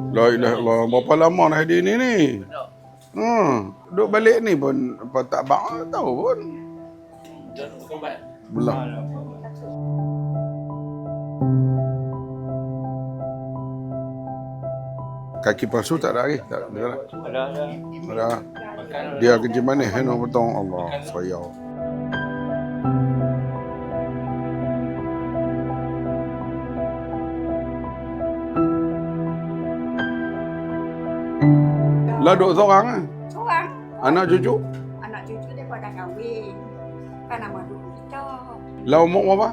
La ilaha illallah. Berapa lama dah hadir ni? Duduk balik ni pun apa tak bang tahu pun. Belum. Kaki palsu tak ada lagi? Tak ada. Ada. Dia kerja mana? Heno potong Allah sayang. Lah duk seorang ah. Seorang. Anak cucu? Anak cucu dia pada kahwin. Kan nama dulu kita. Lah umur berapa?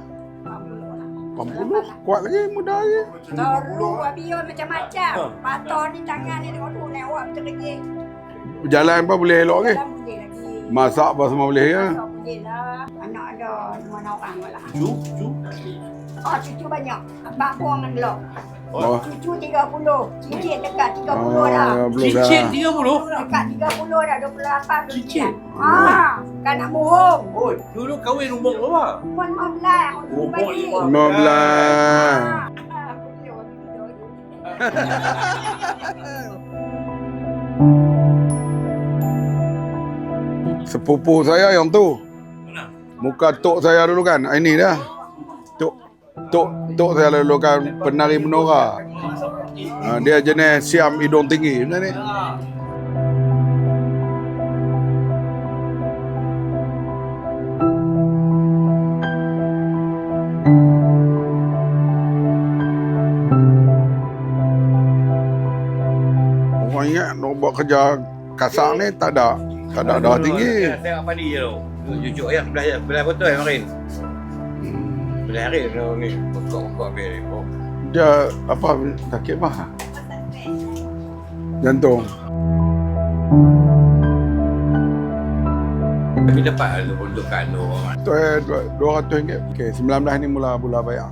80 lah. 80. Kuat lagi, muda lagi. Taruh abion macam-macam. Patah ni tangan ni tengok tu lewat betul lagi. Berjalan apa boleh elok lagi? Dalam boleh lagi. Masak apa semua boleh ya? Masak boleh lah. Anak ada 5 orang lah. Cucu. Oh cucu banyak. Abang buang dengan gelap. Oh. Cucu 30. Cincin dekat 30 dah. Belum dah. Cincin 30. Dekat 30 dah. 28. Cincin? Kan nak bohong. Oh, dulu kahwin umur berapa? Umur 15. Umur balik. 15. Sepupu saya yang tu. Mana? Muka tok saya dulu kan. Ini dah. Tok saya dulu kan penari menora. Dia jenis Siam hidung tinggi macam ni. Orang ingat nak buat kerja kasar ni tak ada dah tinggi. Tengok padi je tu. Cucu ayah sebelah betul kemarin. Sebelah hari tu ni. Pokok-pokok habis ni. Oh. Dia apa sakit apa? Jantung. Tapi dapat lah untuk kan tu. Tu RM200. Okey, 19 ni mula bayar.